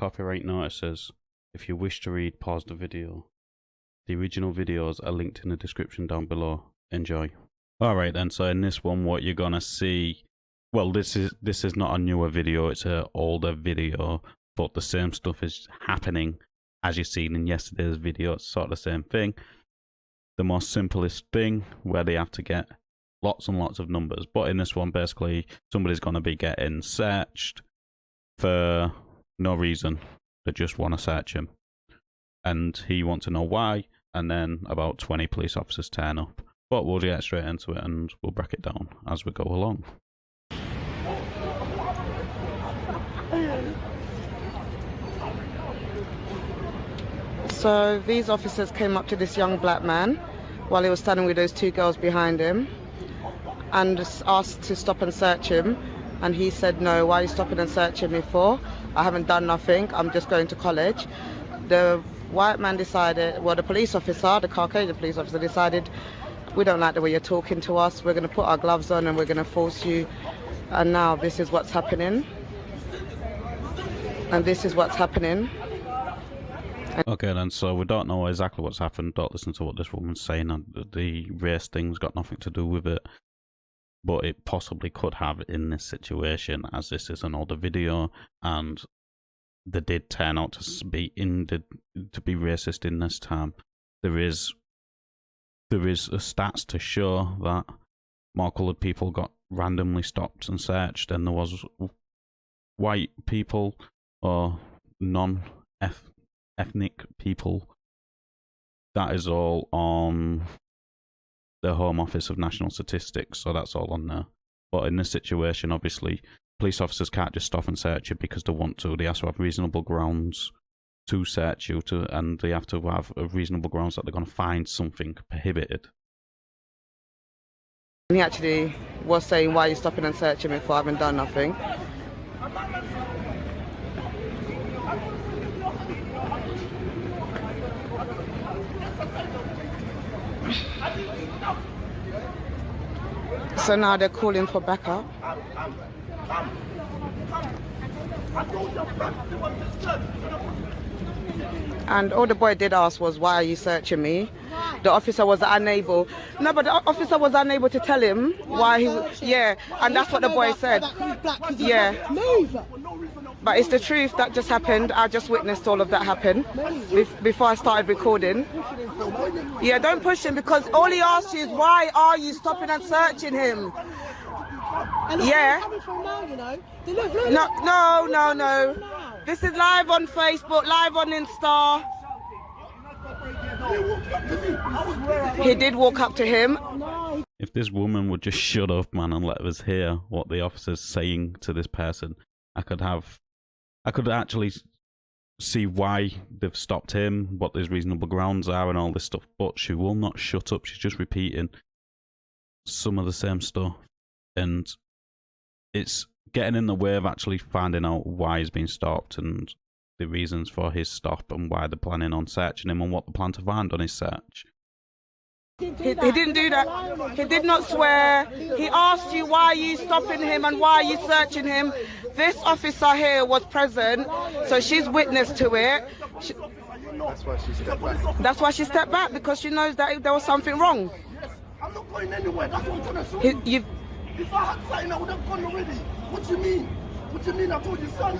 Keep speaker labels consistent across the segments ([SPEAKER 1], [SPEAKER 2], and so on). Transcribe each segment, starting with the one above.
[SPEAKER 1] copyright notices. If you wish to read, pause the video. The original videos are linked in the description down below. Enjoy. Alright then, so in this one what you're gonna see, well this is not a newer video, it's an older video, but the same stuff is happening as you've seen in yesterday's video. It's sort of the same thing. The most simplest thing where they have to get lots and lots of numbers, but in this one basically somebody's gonna be getting searched for no reason. They just want to search him, and he wants to know why, and then about 20 police officers turn up. But we'll get straight into it and we'll break it down as we go along.
[SPEAKER 2] So these officers came up to this young black man while he was standing with those two girls behind him and asked to stop and search him, and he said, no, why are you stopping and searching me for? I haven't done nothing, I'm just going to college. The white man decided, well, the police officer, the Caucasian police officer decided, we don't like the way you're talking to us, we're going to put our gloves on and we're going to force you. And now this is what's happening. And this is what's happening.
[SPEAKER 1] Okay then, so we don't know exactly what's happened. Don't listen to what this woman's saying. The race thing's got nothing to do with it. But it possibly could have in this situation, as this is an older video and they did turn out to be racist in this time. There is stats to show that more coloured people got randomly stopped and searched than there was white people or non-ethnic people. That is all on the Home Office of National Statistics, so that's all on there. But in this situation, obviously, police officers can't just stop and search you because they want to. They have to have reasonable grounds to search you, and they have to have reasonable grounds that they're going to find something prohibited.
[SPEAKER 2] And he actually was saying, why are you stopping and searching me for? I haven't done nothing. So now they're calling for backup. And all the boy did ask was, why are you searching me? The officer was unable. No, but the officer was unable to tell him why he was. Yeah, and that's what the boy said. Yeah. But it's the truth, that just happened. I just witnessed all of that happen before I started recording. Yeah, don't push him, because all he asked you is, why are you stopping and searching him? Yeah. No. This is live on Facebook, live on Insta. He did walk up to him.
[SPEAKER 1] If this woman would just shut up, man, and let us hear what the officer's saying to this person, I could actually see why they've stopped him, what his reasonable grounds are and all this stuff, but she will not shut up. She's just repeating some of the same stuff, and it's getting in the way of actually finding out why he's been stopped and the reasons for his stop and why they're planning on searching him and what they plan to find on his search.
[SPEAKER 2] He didn't do that. He did not swear. He asked you, why are you stopping him and why are you searching him? This officer here was present, so she's witness to it.
[SPEAKER 3] That's why she stepped back.
[SPEAKER 2] That's why she stepped back, because she knows that there was something wrong.
[SPEAKER 3] I'm not going anywhere. That's what I'm trying to show you. If I had something, I would have gone already. What do you mean? What do you mean? I told you, son.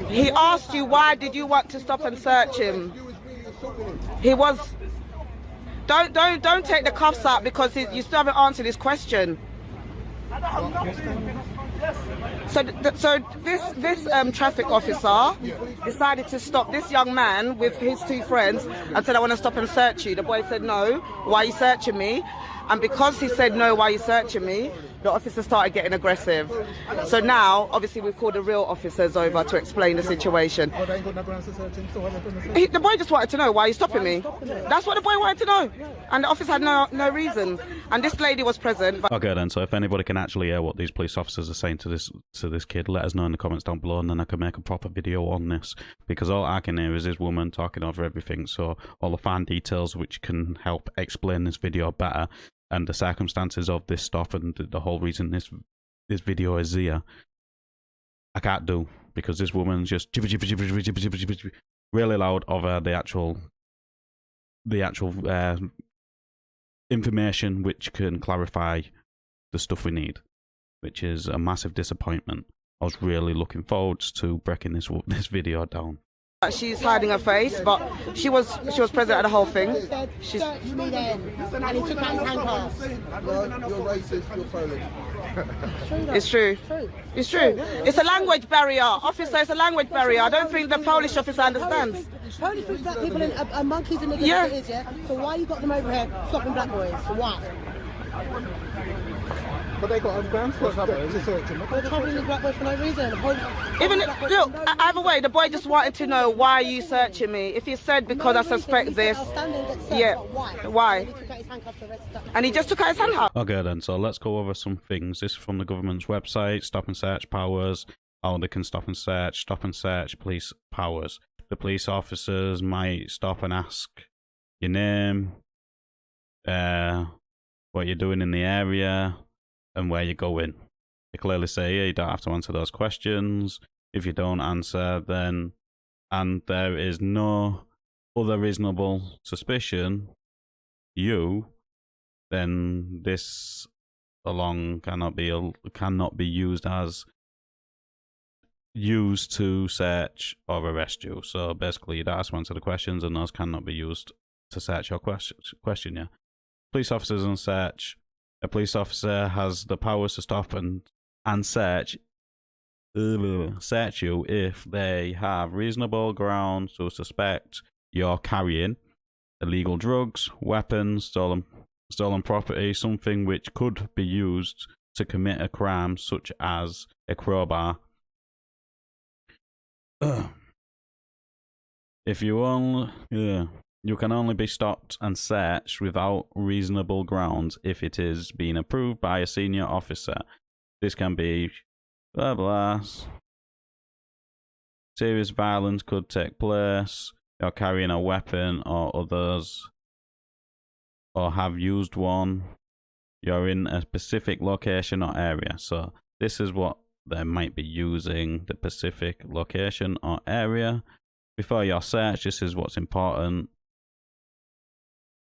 [SPEAKER 2] He asked you, why did you want to stop and search him? He was. Don't take the cuffs out, because you still haven't answered his question. So this traffic officer decided to stop this young man with his two friends and said, I want to stop and search you. The boy said, no, why are you searching me? And because he said, no, why are you searching me, the officer started getting aggressive. So now, obviously, we've called the real officers over to explain the situation. The boy just wanted to know, why are you stopping me? That's what the boy wanted to know. And the officer had no reason. And this lady was present.
[SPEAKER 1] Okay then, so if anybody can actually hear what these police officers are saying to this kid, let us know in the comments down below, and then I can make a proper video on this. Because all I can hear is this woman talking over everything, so all the fine details which can help explain this video better, and the circumstances of this stop and the whole reason this video is here, I can't do, because this woman's just really loud over the actual information which can clarify the stuff we need, which is a massive disappointment. I was really looking forward to breaking this video down.
[SPEAKER 2] She's hiding her face, but she was present at the whole thing. She's.
[SPEAKER 3] And he took out his handcuffs. No, you're racist, you're Polish.
[SPEAKER 2] It's true. It's true. It's a language barrier, officer. It's a language barrier. I don't think the Polish officer understands.
[SPEAKER 4] Polish with black people and monkeys and niggas,
[SPEAKER 2] Yeah.
[SPEAKER 4] it is, yeah? So why you got them over here stopping black boys? Why?
[SPEAKER 3] But they got grounds for searching.
[SPEAKER 4] They're troubling the black boy for no reason.
[SPEAKER 2] Even look, either way, the boy just wanted to know, why are you searching me? If he said because I suspect this, yeah, why? And he just took out his handcuff.
[SPEAKER 1] Okay then, so let's go over some things. This is from the government's website, stop and search powers, how they can stop and search police powers. The police officers might stop and ask your name, what you're doing in the area, and where you're going. They clearly say, yeah, you don't have to answer those questions. If you don't answer, then, and there is no other reasonable suspicion, then this along cannot be used to search or arrest you. So basically, you don't have to answer the questions, and those cannot be used to search your question. Yeah. Police officers and search. A police officer has the powers to stop and search you if they have reasonable grounds to suspect you're carrying illegal drugs, weapons, stolen property, something which could be used to commit a crime such as a crowbar. You can only be stopped and searched without reasonable grounds if it is being approved by a senior officer. This can be blah blah. Serious violence could take place. You're carrying a weapon or others, or have used one. You're in a specific location or area. So this is what they might be using, the specific location or area. Before your search, this is what's important.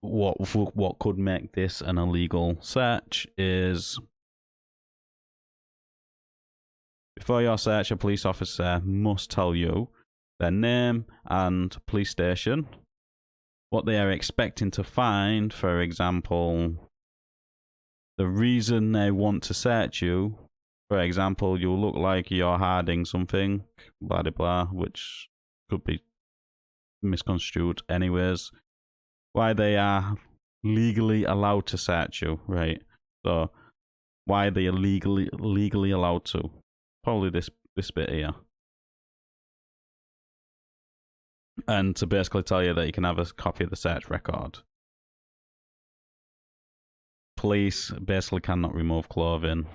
[SPEAKER 1] What could make this an illegal search is, before your search, a police officer must tell you their name and police station, what they are expecting to find. For example, the reason they want to search you. For example, you look like you're hiding something, blah blah blah, which could be misconstrued anyways. Why they are legally allowed to search you, right? So why they are legally allowed to. Probably this bit here. And to basically tell you that you can have a copy of the search record. Police basically cannot remove clothing.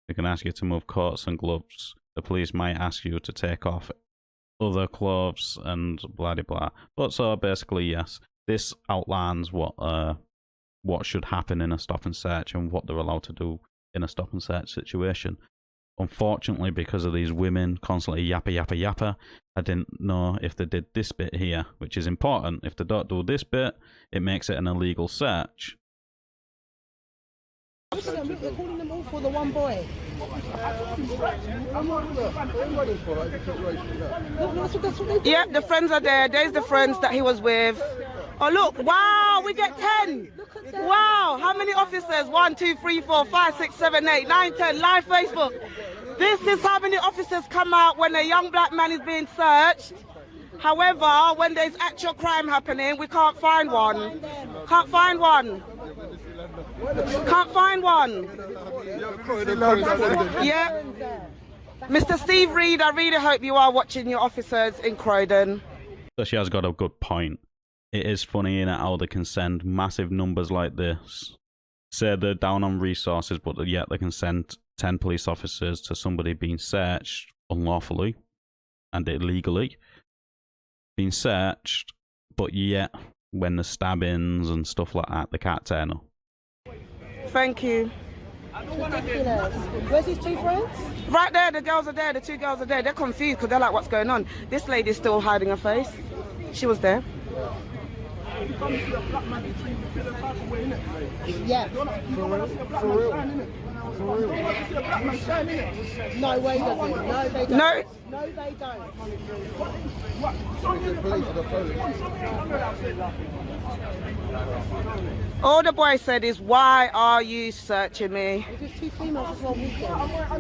[SPEAKER 1] They can ask you to move coats and gloves. The police might ask you to take off other clothes and blah blah blah. But so basically, yes, this outlines what should happen in a stop and search and what they're allowed to do in a stop and search situation. Unfortunately, because of these women constantly yappa, I didn't know if they did this bit here, which is important. If they don't do this bit, it makes it an illegal search.
[SPEAKER 4] They're calling them all for the one boy.
[SPEAKER 2] Yeah, the friends are there. There's the friends that he was with. Oh look, wow, we get 10. Wow, how many officers? 1, 2, 3, 4, 5, 6, 7, 8, 9, 10, live Facebook. This is how many officers come out when a young black man is being searched. However, when there's actual crime happening, we can't find one. Can't find one. Can't find one. Yeah. Mr. Steve Reed, I really hope you are watching your officers in Croydon.
[SPEAKER 1] So she has got a good point. It is funny in how they can send massive numbers like this. Say they're down on resources, but yet they can send 10 police officers to somebody being searched unlawfully and illegally. Being searched, but yet when the stabbings and stuff like that, they can't turn up.
[SPEAKER 2] Thank you.
[SPEAKER 4] Ridiculous. Where's his two friends?
[SPEAKER 2] Right there, the girls are there, the two girls are there. They're confused because they're like, what's going on? This lady's still hiding her face. She was there.
[SPEAKER 4] Yeah.
[SPEAKER 3] For real.
[SPEAKER 4] No way does it. No, they don't.
[SPEAKER 2] No.
[SPEAKER 4] No, they don't.
[SPEAKER 2] All the boy said is, why are you searching me?
[SPEAKER 4] If it's two females as well walking.
[SPEAKER 3] I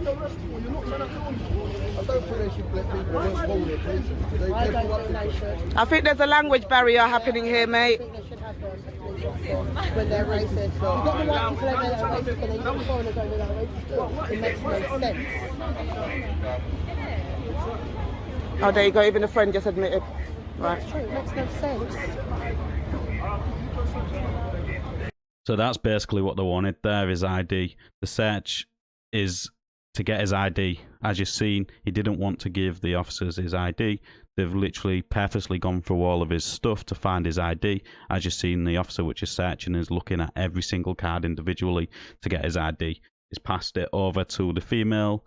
[SPEAKER 3] don't think they should let people hold their attention.
[SPEAKER 4] I don't think they should.
[SPEAKER 2] I think there's a language barrier happening here, mate.
[SPEAKER 4] I think they should have them when they're racist. You've got the white people over there that are racist and then you've got the foreigners over there that are racist. It makes no sense.
[SPEAKER 2] Oh, there you go. Even a friend just admitted. Right.
[SPEAKER 4] It's true. It makes no sense.
[SPEAKER 1] So that's basically what they wanted there, his ID. The search is to get his ID. As you've seen, he didn't want to give the officers his ID. They've literally purposely gone through all of his stuff to find his ID. As you've seen, the officer which is searching is looking at every single card individually to get his ID. He's passed it over to the female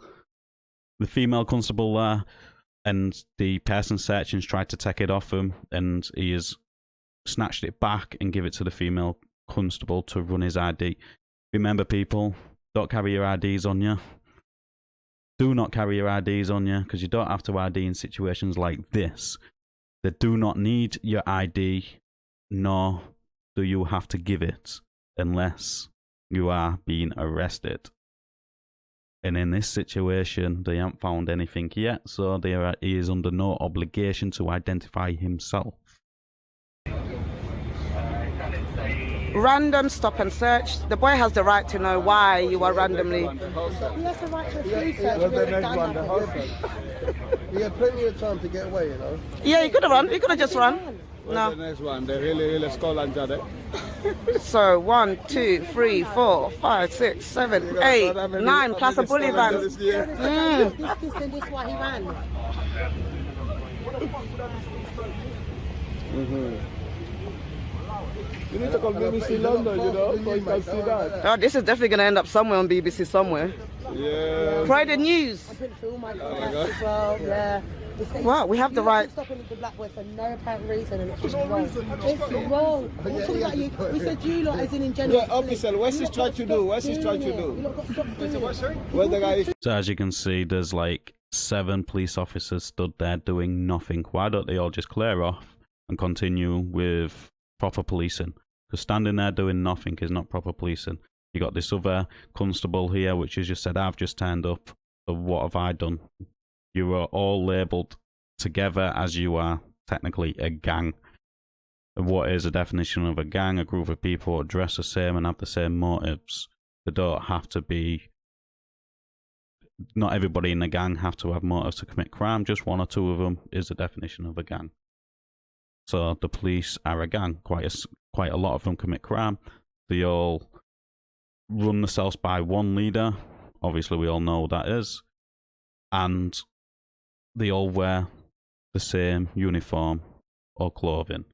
[SPEAKER 1] constable there, and the person searching's tried to take it off him, and he has snatched it back and give it to the female constable to run his ID. Remember, people, don't carry your IDs on you. Do not carry your IDs on you, because you don't have to ID in situations like this. They do not need your ID, nor do you have to give it unless you are being arrested. And in this situation, they haven't found anything yet, so he is under no obligation to identify himself.
[SPEAKER 2] Random stop and search. The boy has the right to know why you are randomly.
[SPEAKER 4] He has the right to a food search.
[SPEAKER 3] He had plenty of time to get away, you know.
[SPEAKER 2] Yeah, he could have run. He could have just run.
[SPEAKER 5] Where's the
[SPEAKER 2] No.
[SPEAKER 5] next one? They really skull and jade.
[SPEAKER 2] So 1, 2, 3, 4, 5, 6, 7, 8, 9 plus a bully van.
[SPEAKER 4] This and this why he ran.
[SPEAKER 5] You need to call BBC London, you know, so you can see that.
[SPEAKER 2] Oh, this is definitely going to end up somewhere on BBC somewhere.
[SPEAKER 5] Yeah.
[SPEAKER 2] Friday News.
[SPEAKER 4] I put it through all my contacts as well. Yeah.
[SPEAKER 2] Wow, we have the right.
[SPEAKER 4] Stopping the black boy for no apparent reason, and it's just wrong. It's wrong. We're talking about you. We said you lot as in general.
[SPEAKER 5] Yeah, officer, what's he trying to do? What's he trying to
[SPEAKER 4] You
[SPEAKER 5] do?
[SPEAKER 4] lot got to stop doing it.
[SPEAKER 5] Where's the guy?
[SPEAKER 1] So as you can see, there's like 7 police officers stood there doing nothing. Why don't they all just clear off and continue with proper policing? Because standing there doing nothing is not proper policing. You got this other constable here, which has just said, I've just turned up, so what have I done? You are all labelled together as you are technically a gang. And what is the definition of a gang? A group of people who dress the same and have the same motives. They don't have to be... Not everybody in the gang have to have motives to commit crime. Just 1 or 2 of them is the definition of a gang. So the police are a gang. Quite a lot of them commit crime. They all run themselves by one leader. Obviously, we all know who that is. And they all wear the same uniform or clothing.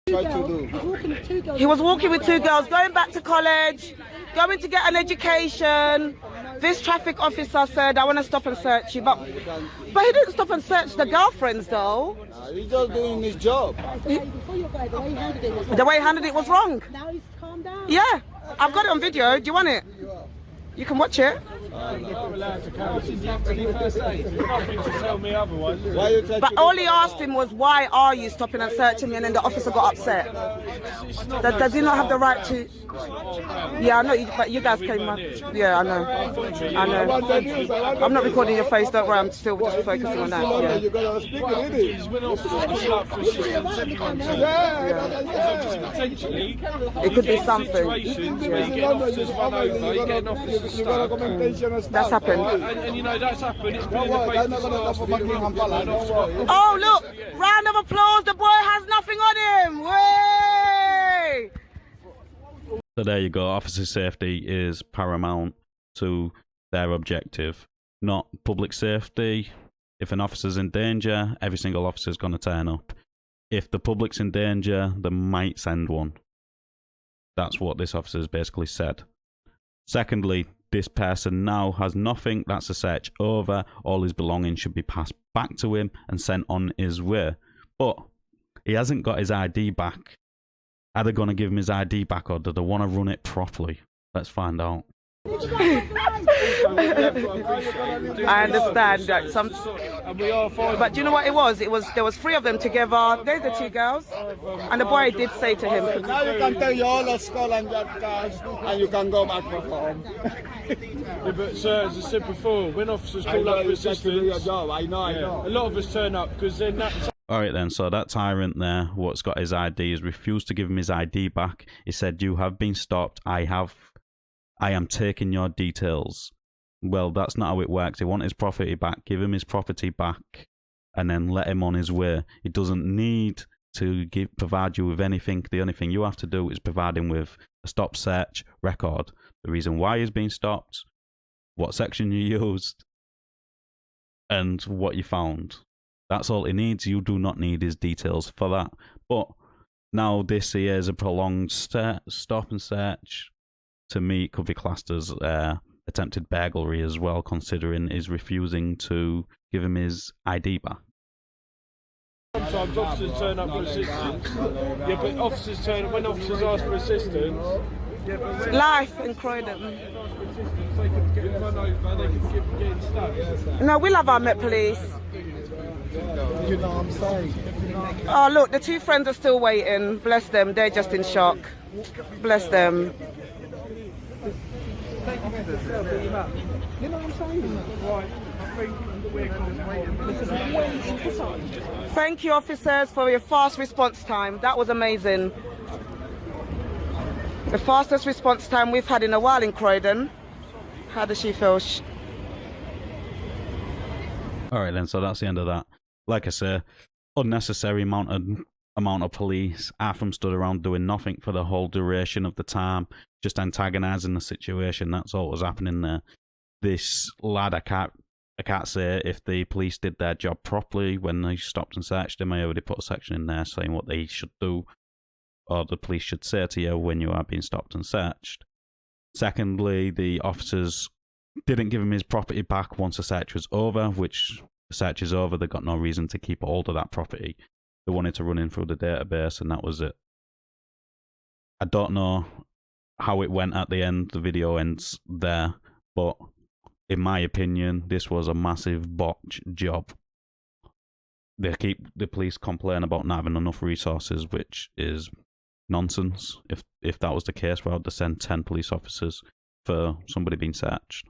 [SPEAKER 4] He was walking with 2 girls.
[SPEAKER 2] He was walking with 2 girls, going back to college, going to get an education. This traffic officer said, I want to stop and search you. But he didn't stop and search the girlfriends, though.
[SPEAKER 5] He's just doing his job.
[SPEAKER 4] Before your guy, the way he handled it was wrong.
[SPEAKER 2] The way he handled it was wrong.
[SPEAKER 4] Now he's calmed down.
[SPEAKER 2] Yeah, I've got it on video. Do you want it? You can watch it.
[SPEAKER 5] Why you trying
[SPEAKER 2] But
[SPEAKER 5] to
[SPEAKER 2] all he asked him was, why are you stopping and searching me? And then the officer got upset. Does he not have the right to... Yeah, I know, but you guys came up. Yeah, I know. I know. I'm not recording your face, don't worry. I'm still just focusing on that. Yeah.
[SPEAKER 5] You gotta speak it,
[SPEAKER 2] It could be something. That's happened.
[SPEAKER 6] And you know that's happened. It's been in the papers.
[SPEAKER 2] Oh, look! Round of applause. The boy has nothing on him. Way!
[SPEAKER 1] So there you go. Officer safety is paramount to their objective, not public safety. If an officer's in danger, every single officer's going to turn up. If the public's in danger, they might send one. That's what this officer's basically said. Secondly, this person now has nothing. That's a search over. All his belongings should be passed back to him and sent on his way. But he hasn't got his ID back. Are they going to give him his ID back, or do they want to run it properly? Let's find out.
[SPEAKER 2] I understand that some, but do you know what it was? There was 3 of them together. There's the 2 girls, and the boy did say to him,
[SPEAKER 5] Now you can tell your whole skull and get cash, and you can go back for home.
[SPEAKER 6] Yeah, but sir, as I said before, when officers call up for assistance,
[SPEAKER 5] I know.
[SPEAKER 6] a lot of us turn up because then that's...
[SPEAKER 1] Alright then, so that tyrant there, what's got his ID, has refused to give him his ID back. He said, "You have been stopped. I am taking your details." Well, that's not how it works. He wants his property back. Give him his property back and then let him on his way. He doesn't need to provide you with anything. The only thing you have to do is provide him with a stop search record. The reason why he's been stopped, what section you used, and what you found. That's all he needs. You do not need his details for that. But now this here is a prolonged stop and search. To me, it could be classed as attempted burglary as well, considering he's refusing to give him his ID back.
[SPEAKER 6] Sometimes officers turn up for assistance. Yeah, but when officers ask for assistance...
[SPEAKER 2] life in Croydon.
[SPEAKER 6] They can get run over, they can get stuck.
[SPEAKER 2] No, we'll have our Met Police.
[SPEAKER 5] You know what I'm saying?
[SPEAKER 2] Oh, look, the 2 friends are still waiting. Bless them, they're just in shock. Bless them.
[SPEAKER 5] You know what I'm saying?
[SPEAKER 6] Right, I think we're waiting for something.
[SPEAKER 2] Thank you, officers, for your fast response time. That was amazing. The fastest response time we've had in a while in Croydon. How does she feel?
[SPEAKER 1] Alright then, so that's the end of that. Like I say, unnecessary amount of police. Half of them stood around doing nothing for the whole duration of the time, just antagonising the situation. That's all that was happening there. This lad, I can't say if the police did their job properly when they stopped and searched him. I already put a section in there saying what they should do, or the police should say to you when you are being stopped and searched. Secondly, the officers didn't give him his property back once the search was over, which the search is over. They got no reason to keep hold of that property. They wanted to run in through the database, and that was it. I don't know how it went at the end. The video ends there, but in my opinion, this was a massive botch job. The police complain about not having enough resources, which is nonsense. If that was the case, why would they send 10 police officers for somebody being searched?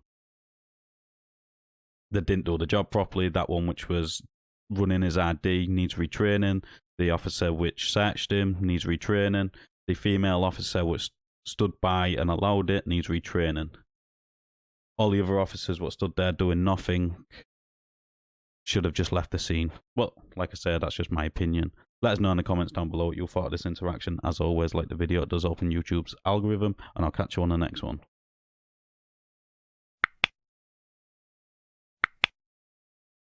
[SPEAKER 1] They didn't do the job properly. That one, which was running his ID, needs retraining. The officer which searched him needs retraining. The female officer which stood by and allowed it needs retraining. All the other officers what stood there doing nothing should have just left the scene. Well, like I said, that's just my opinion. Let us know in the comments down below what you thought of this interaction. As always, like the video, it does open YouTube's algorithm, and I'll catch you on the next one.